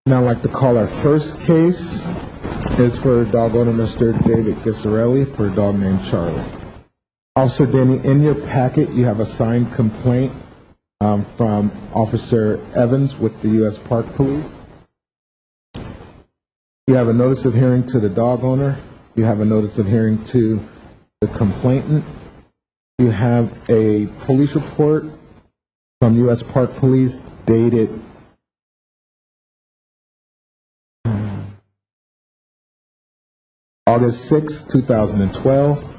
Now I'd like to call our first case is for dog owner Mr. David Gizzarelli for a dog named Charlie. Officer Danny, in your packet you have a signed complaint from Officer Evans with the U.S. Park Police. You have a notice of hearing to the dog owner. You have a notice of hearing to the complainant. You have a police report from U.S. Park Police dated August 6, 2012.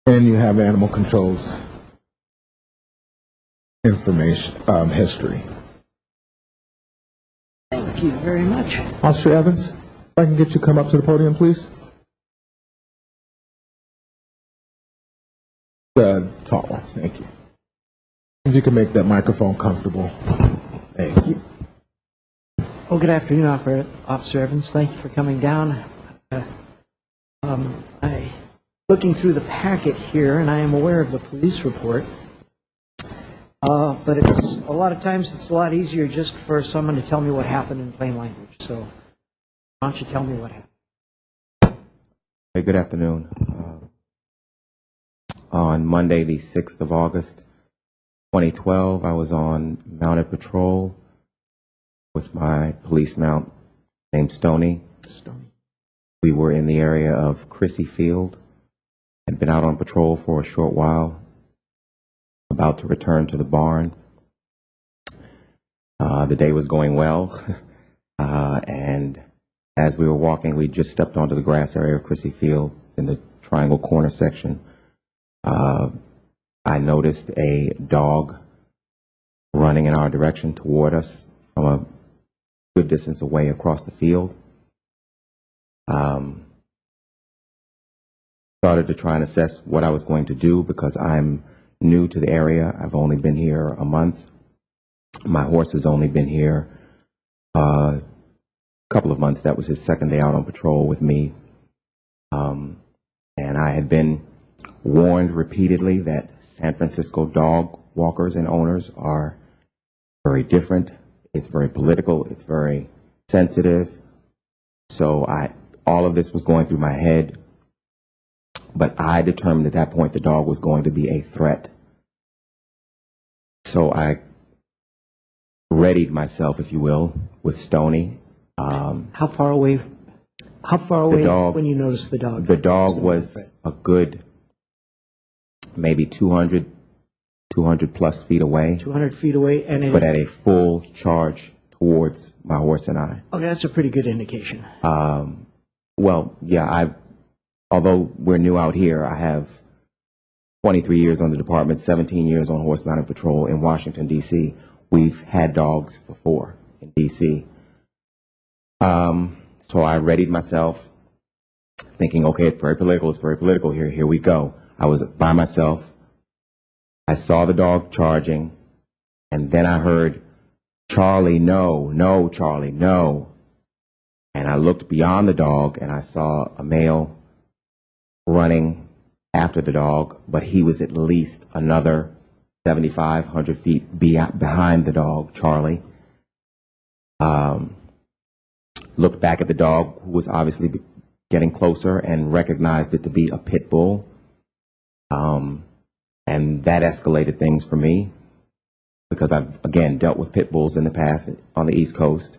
And you have animal control's information, history. Thank you very much. Officer Evans, if I can get you to come up to the podium, please. The tall one, thank you. If you can make that microphone comfortable. Thank you. Well, good afternoon, Officer Evans. Thank you for coming down. I'm looking through the packet here, and I am aware of the police report. But it's a lot of times it's a lot easier just for someone to tell me what happened in plain language. So why don't you tell me what happened? Hey, good afternoon. On Monday, the 6th of August, 2012, I was on mounted patrol with my police mount named Stoney. We were in the area of Crissy Field, had been out on patrol for a short while, about to return to the barn. The day was going well, and as we were walking, we just stepped onto the grass area of Crissy Field in the triangle corner section. I noticed a dog running in our direction toward us from a good distance away across the field. Started to try and assess what I was going to do because I'm new to the area. I've only been here a month. My horse has only been here a couple of months. That was his second day out on patrol with me. And I had been warned repeatedly that San Francisco dog walkers and owners are very different. It's very political. It's very sensitive. So all of this was going through my head. But I determined at that point the dog was going to be a threat. So I readied myself, if you will, with Stoney. How far away when you noticed the dog? The dog was a good maybe 200 plus feet away. 200 feet away, but at a full charge towards my horse and I. Okay, that's a pretty good indication. Well, yeah, although we're new out here, I have 23 years on the department, 17 years on horse mounted patrol in Washington, D.C. We've had dogs before in D.C. So I readied myself, thinking, okay, it's very political here. Here we go. I was by myself. I saw the dog charging, and then I heard, "Charlie, no, no, Charlie, no." And I looked beyond the dog, and I saw a male running after the dog, but he was at least another 75, 100 feet behind the dog, Charlie. Looked back at the dog, who was obviously getting closer, and recognized it to be a pit bull. And that escalated things for me because I've, again, dealt with pit bulls in the past on the East Coast,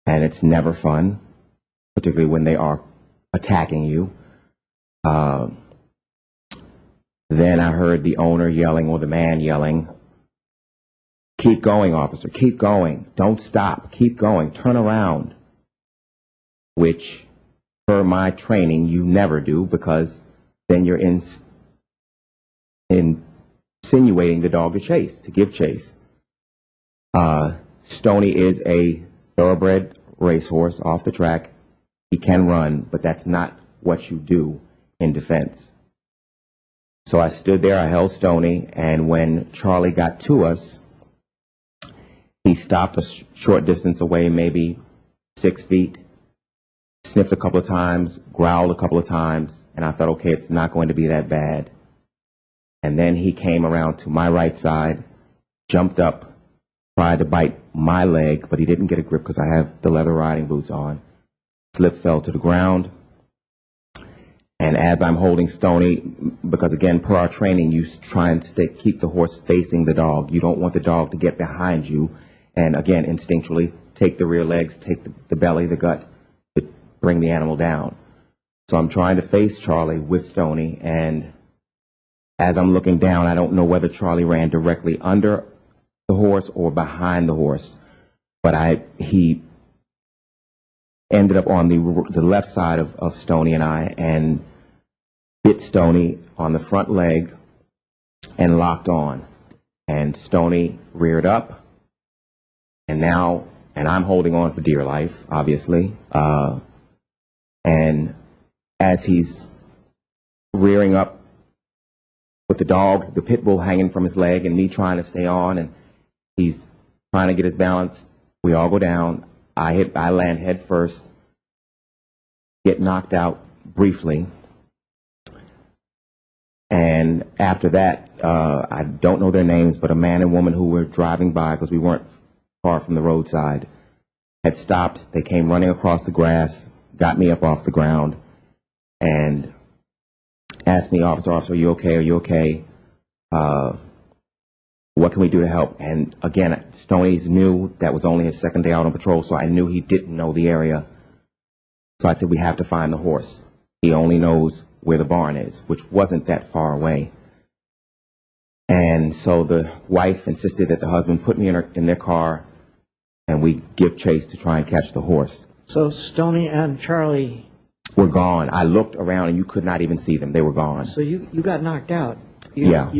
and it's never fun, particularly when they are attacking you. Then I heard the owner yelling, or the man yelling, "Keep going, officer, keep going. Don't stop, keep going, turn around," which, per my training, you never do because then you're insinuating the dog to give chase. Stoney is a thoroughbred racehorse off the track. He can run, but that's not what you do in defense. So I stood there, I held Stoney, and when Charlie got to us, he stopped a short distance away, maybe 6 feet, sniffed a couple of times, growled a couple of times, and I thought, okay, it's not going to be that bad. And then he came around to my right side, jumped up, tried to bite my leg, but he didn't get a grip because I have the leather riding boots on. Slip, fell to the ground. And as I'm holding Stoney, because again, per our training, you try and keep the horse facing the dog. You don't want the dog to get behind you. And again, instinctually, take the rear legs, take the belly, the gut, to bring the animal down. So I'm trying to face Charlie with Stoney, and as I'm looking down, I don't know whether Charlie ran directly under the horse or behind the horse, but he ended up on the left side of Stoney and I, and bit Stoney on the front leg and locked on. And Stoney reared up, and I'm holding on for dear life, obviously. And as he's rearing up with the dog, the pit bull hanging from his leg, and me trying to stay on, and he's trying to get his balance, we all go down. I land head first, get knocked out briefly. And after that, I don't know their names, but a man and woman who were driving by, because we weren't far from the roadside, had stopped. They came running across the grass, got me up off the ground, and asked me, officer, are you okay? Are you okay? What can we do to help? And again, Stoney's knew that was only his second day out on patrol, so I knew he didn't know the area. So I said, we have to find the horse. He only knows where the barn is, which wasn't that far away. And so the wife insisted that the husband put me in their car, and we give chase to try and catch the horse. So Stoney and Charlie were gone. I looked around, and you could not even see them. They were gone. So you got knocked out. Yeah.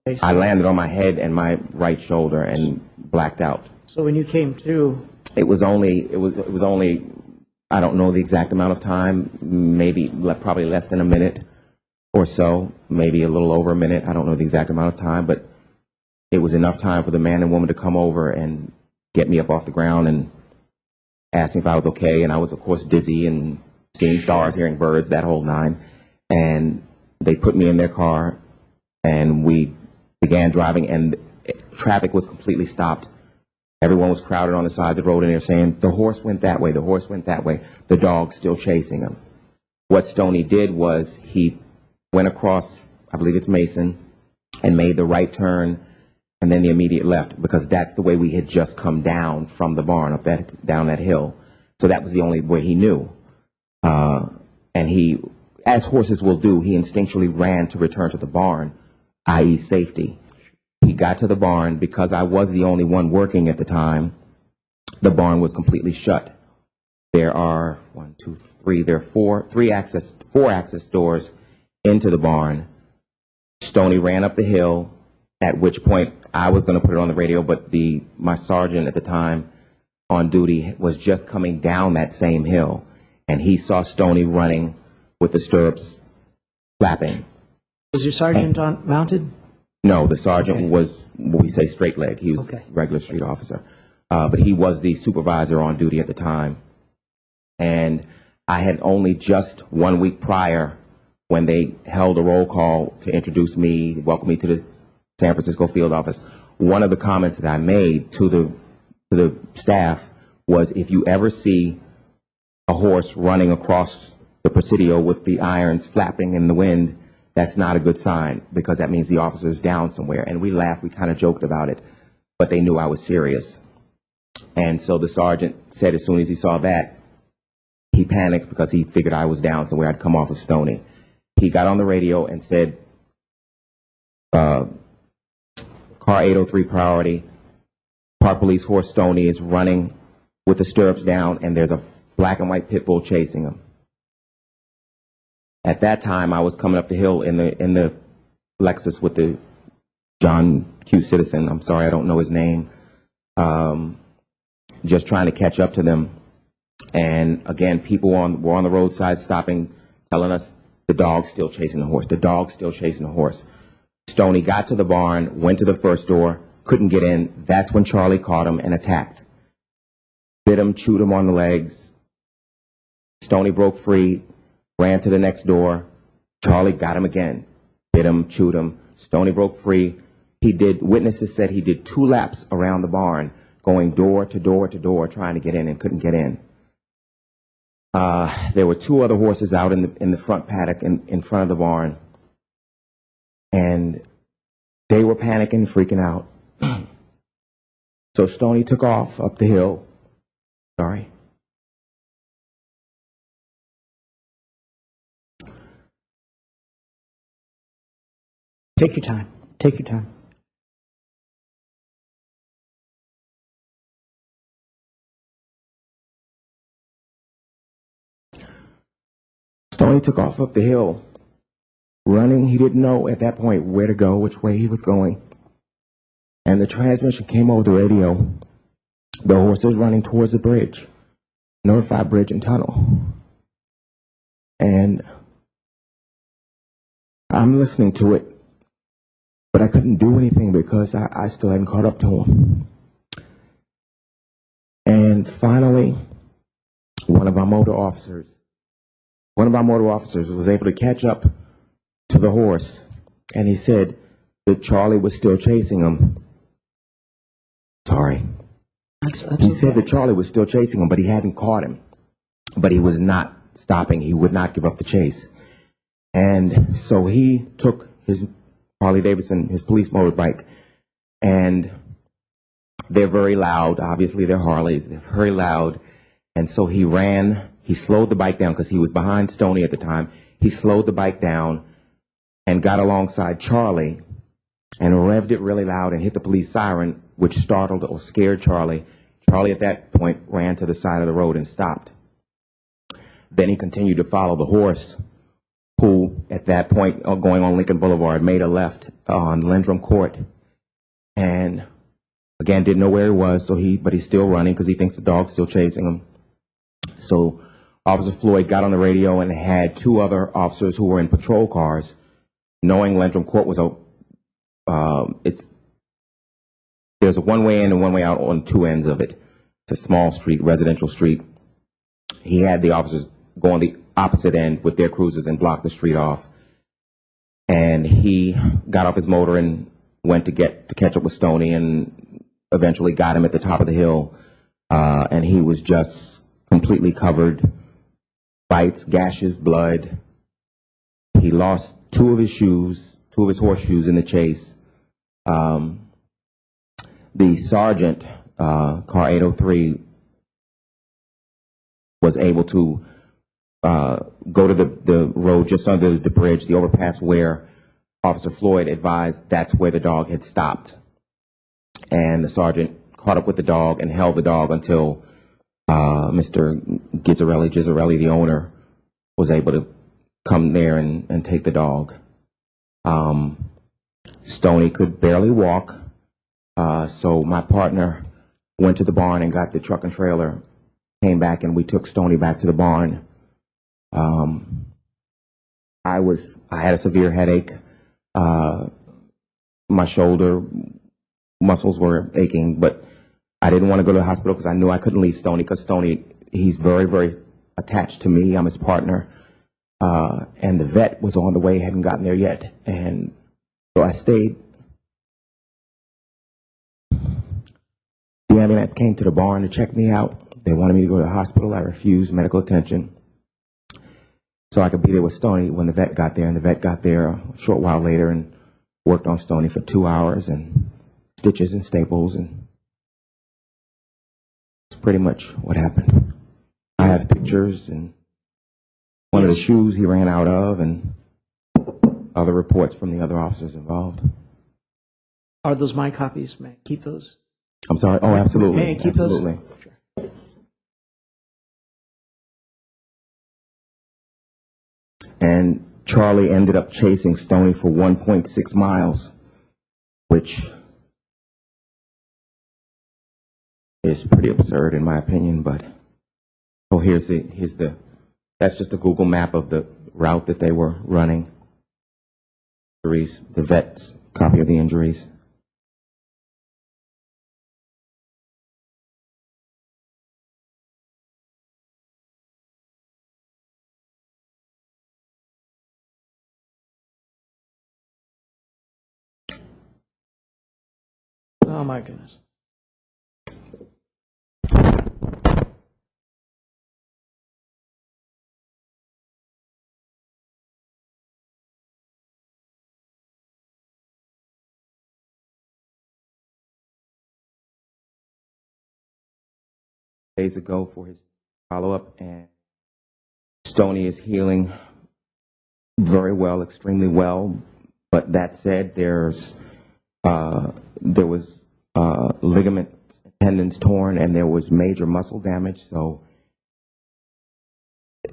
Okay, so I landed on my head and my right shoulder and blacked out. So when you came through, it was only I don't know the exact amount of time, probably less than a minute or so, maybe a little over a minute. I don't know the exact amount of time, but it was enough time for the man and woman to come over and get me up off the ground and ask me if I was okay. And I was, of course, dizzy and seeing stars, hearing birds, that whole nine. And they put me in their car, and we began driving, and traffic was completely stopped. Everyone was crowded on the sides of the road, and they're saying, the horse went that way, the horse went that way. The dog's still chasing him. What Stoney did was he went across, I believe it's Mason, and made the right turn, and then the immediate left, because that's the way we had just come down from the barn, down that hill. So that was the only way he knew. And he, as horses will do, he instinctually ran to return to the barn, i.e. safety. He got to the barn. Because I was the only one working at the time, the barn was completely shut. There are four access doors into the barn. Stoney ran up the hill, at which point I was going to put it on the radio, but my sergeant at the time on duty was just coming down that same hill, and he saw Stoney running with the stirrups flapping. Was your sergeant mounted? No, the sergeant was what we say straight leg. He was a regular street officer. But he was the supervisor on duty at the time. And I had only just 1 week prior, when they held a roll call to introduce me, welcome me to the San Francisco field office, one of the comments that I made to the staff was, if you ever see a horse running across the Presidio with the irons flapping in the wind, that's not a good sign, because that means the officer is down somewhere. And we laughed, we kind of joked about it, but they knew I was serious. And so the sergeant said as soon as he saw that, he panicked because he figured I was down somewhere. I'd come off of Stoney. He got on the radio and said, car 803 priority, Park Police horse Stoney is running with the stirrups down, and there's a black and white pit bull chasing him. At that time, I was coming up the hill in the Lexus with the John Q. Citizen. I'm sorry, I don't know his name. Just trying to catch up to them. And again, people were on the roadside stopping, telling us the dog's still chasing the horse. The dog's still chasing the horse. Stoney got to the barn, went to the first door, couldn't get in. That's when Charlie caught him and attacked. Bit him, chewed him on the legs. Stoney broke free, ran to the next door. Charlie got him again. Bit him, chewed him. Stoney broke free. Witnesses said he did 2 laps around the barn, going door to door to door, trying to get in and couldn't get in. There were 2 other horses out in the front paddock in front of the barn, and they were panicking, freaking out. So Stoney took off up the hill. Sorry. Take your time. Take your time. Stoney took off up the hill, running. He didn't know at that point where to go, which way he was going. And the transmission came over the radio. The horse was running towards the bridge, notified bridge and tunnel. And I'm listening to it, but I couldn't do anything because I still hadn't caught up to him. And finally, one of our motor officers was able to catch up to the horse, and he said that Charlie was still chasing him. Sorry. He said that Charlie was still chasing him, but he hadn't caught him. But he was not stopping. He would not give up the chase. And so he took his Harley Davidson, his police motorbike, and they're very loud. Obviously, they're Harleys. They're very loud. And so he slowed the bike down because he was behind Stoney at the time. He slowed the bike down and got alongside Charlie and revved it really loud and hit the police siren, which startled or scared Charlie. Charlie at that point ran to the side of the road and stopped. Then he continued to follow the horse, who at that point, going on Lincoln Boulevard, made a left on Lindrum Court, and again didn't know where he was. But he's still running because he thinks the dog's still chasing him. So Officer Floyd got on the radio and had 2 other officers who were in patrol cars, knowing Lindrum Court was there's a one-way in and one-way out on 2 ends of it. It's a small street, residential street. He had the officers go on the opposite end with their cruisers and block the street off. And he got off his motor and went to catch up with Stoney, and eventually got him at the top of the hill. And he was just completely covered, bites, gashes, blood. He lost 2 of his shoes, 2 of his horseshoes in the chase. The sergeant, car 803, was able to go to the road just under the bridge, the overpass, where Officer Floyd advised that's where the dog had stopped. And the sergeant caught up with the dog and held the dog until Mr. Gizzarelli, the owner, was able to come there and take the dog. Stoney could barely walk, so my partner went to the barn and got the truck and trailer, came back, and we took Stoney back to the barn. I had a severe headache. My shoulder muscles were aching, but I didn't want to go to the hospital because I knew I couldn't leave Stoney, because Stoney, he's very, very attached to me. I'm his partner. And the vet was on the way, hadn't gotten there yet. And so I stayed. The ambulance came to the barn to check me out. They wanted me to go to the hospital. I refused medical attention so I could be there with Stoney when the vet got there. And the vet got there a short while later and worked on Stoney for 2 hours, and stitches and staples, and that's pretty much what happened. I have pictures and one of the shoes he ran out of, and other reports from the other officers involved. Are those my copies? May I keep those? I'm sorry. Oh, absolutely. May I keep absolutely. those? Sure. And Charlie ended up chasing Stoney for 1.6 miles, which is pretty absurd in my opinion. But that's just a Google map of the route that they were running. The vet's copy of the injuries. Oh, my goodness. Days ago for his follow-up, and Stoney is healing very well, extremely well. But that said, there was ligaments, tendons torn, and there was major muscle damage. So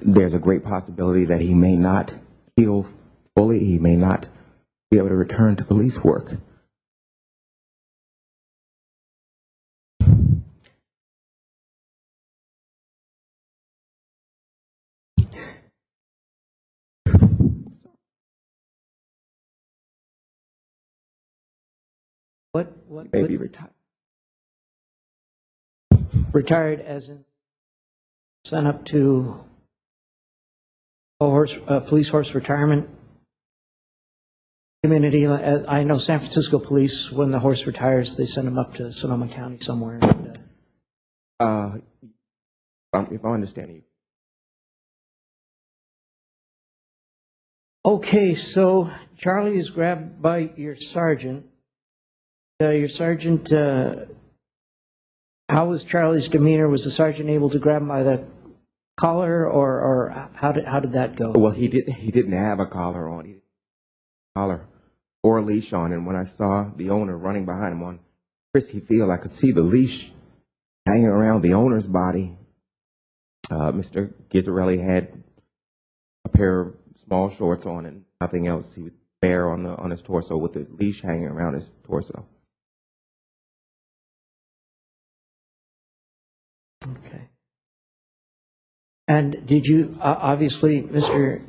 there's a great possibility that he may not heal fully. He may not be able to return to police work. What Maybe retired. retired as in sent up to police horse retirement community? I know San Francisco police, when the horse retires, they send him up to Sonoma County somewhere. If I understand you. Okay, so Charlie is grabbed by your sergeant. Your sergeant, how was Charlie's demeanor? Was the sergeant able to grab him by the collar, or how did that go? Well, he didn't have a collar on. He didn't have a collar or a leash on. And when I saw the owner running behind him on Crissy Field, I could see the leash hanging around the owner's body. Mr. Gizzarelli had a pair of small shorts on and nothing else. He was bare on his torso with the leash hanging around his torso. Okay. And did you, obviously, Mr.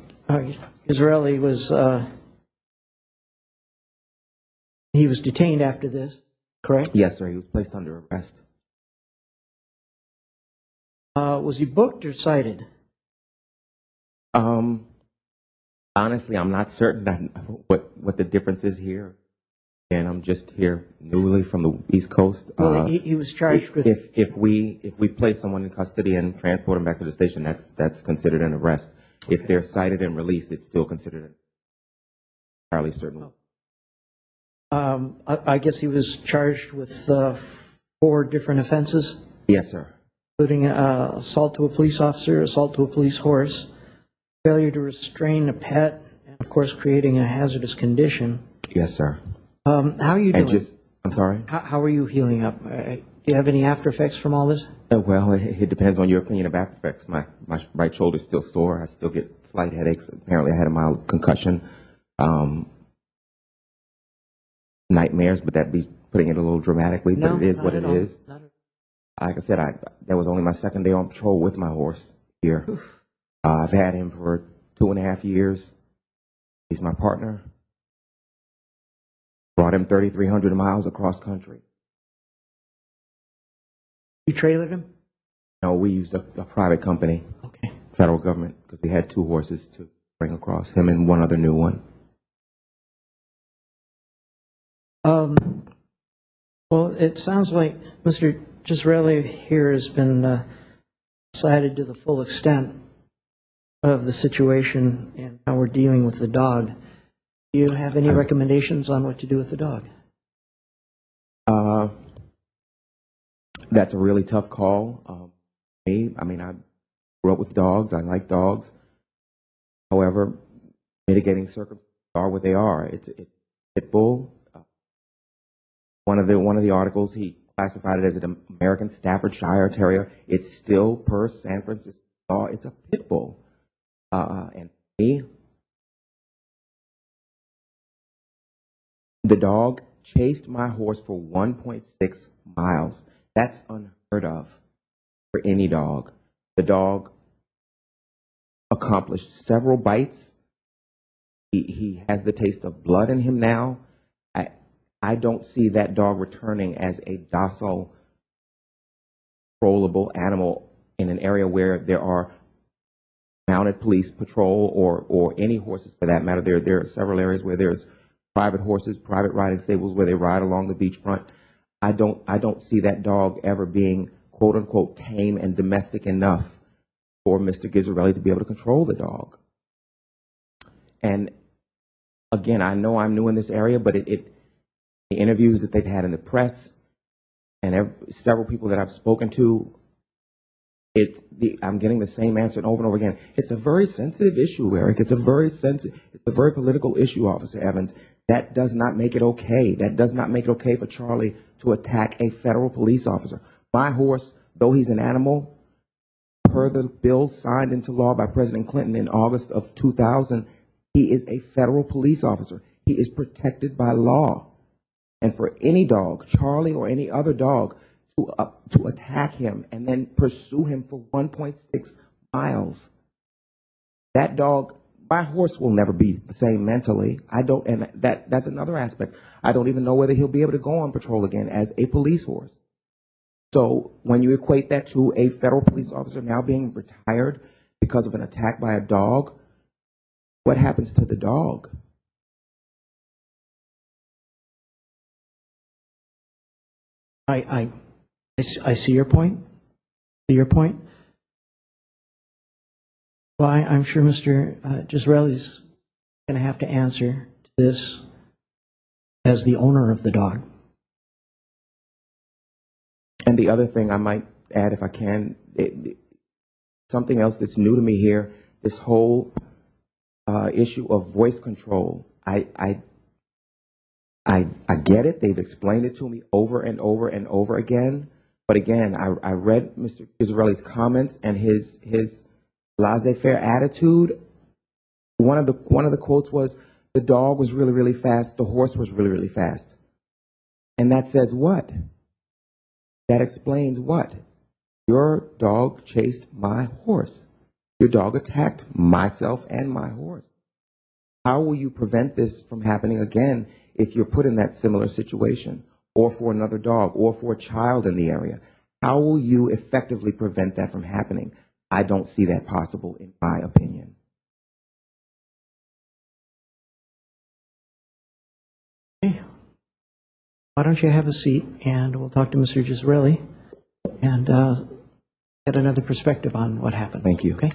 Gizzarelli was, he was detained after this, correct? Yes, sir. He was placed under arrest. Was he booked or cited? Honestly, I'm not certain what the difference is here. And I'm just here newly from the East Coast. Well, he was charged with. If we place someone in custody and transport them back to the station, that's considered an arrest. Okay. If they're cited and released, it's still considered entirely certain. I guess he was charged with 4 different offenses. Yes, sir. Including assault to a police officer, assault to a police horse, failure to restrain a pet, and of course creating a hazardous condition. Yes, sir. How are you doing? I'm sorry? How are you healing up? Do you have any after effects from all this? Well, it depends on your opinion of after effects. My right shoulder's still sore. I still get slight headaches. Apparently I had a mild concussion. Nightmares, but that'd be putting it a little dramatically, but it is what it is. Like I said, that was only my second day on patrol with my horse here. I've had him for 2.5 years. He's my partner. Brought him 3,300 miles across country. You trailered him? No, we used a private company, okay, federal government, because we had 2 horses to bring across, him and one other new one. Well, it sounds like Mr. Gizzarelli here has been cited to the full extent of the situation and how we're dealing with the dog. Do you have any recommendations on what to do with the dog? That's a really tough call. I grew up with dogs. I like dogs. However, mitigating circumstances are what they are. It's pit bull. One of the articles, he classified it as an American Staffordshire Terrier. It's still, per San Francisco law, it's a pit bull. And me, the dog chased my horse for 1.6 miles. That's unheard of for any dog. The dog accomplished several bites. He has the taste of blood in him now. I don't see that dog returning as a docile, controllable animal in an area where there are mounted police patrol or any horses for that matter. There are several areas where there's private horses, private riding stables where they ride along the beachfront. I don't see that dog ever being quote unquote tame and domestic enough for Mr. Gizzarelli to be able to control the dog. And again, I know I'm new in this area, but the interviews that they've had in the press and several people that I've spoken to, I'm getting the same answer over and over again. It's a very sensitive issue, Eric. It's a very political issue, Officer Evans. That does not make it okay. That does not make it okay for Charlie to attack a federal police officer. My horse, though he's an animal, per the bill signed into law by President Clinton in August of 2000, he is a federal police officer. He is protected by law. And for any dog, Charlie or any other dog, to attack him and then pursue him for 1.6 miles, that dog, my horse will never be the same mentally. And that's another aspect. I don't even know whether he'll be able to go on patrol again as a police horse. So when you equate that to a federal police officer now being retired because of an attack by a dog, what happens to the dog? I see your point. Well, I'm sure Mr. Gizzarelli's going to have to answer to this as the owner of the dog. And the other thing I might add, if I can, something else that's new to me here, this whole issue of voice control. I get it. They've explained it to me over and over and over again. But again, I read Mr. Gizzarelli's comments and his laissez-faire attitude. One of the quotes was, "The dog was really, really fast. The horse was really, really fast." And that says what? That explains what? Your dog chased my horse. Your dog attacked myself and my horse. How will you prevent this from happening again if you're put in that similar situation, or for another dog, or for a child in the area? How will you effectively prevent that from happening? I don't see that possible, in my opinion. Okay. Why don't you have a seat, and we'll talk to Mr. Gizzarelli and get another perspective on what happened. Thank you. Okay.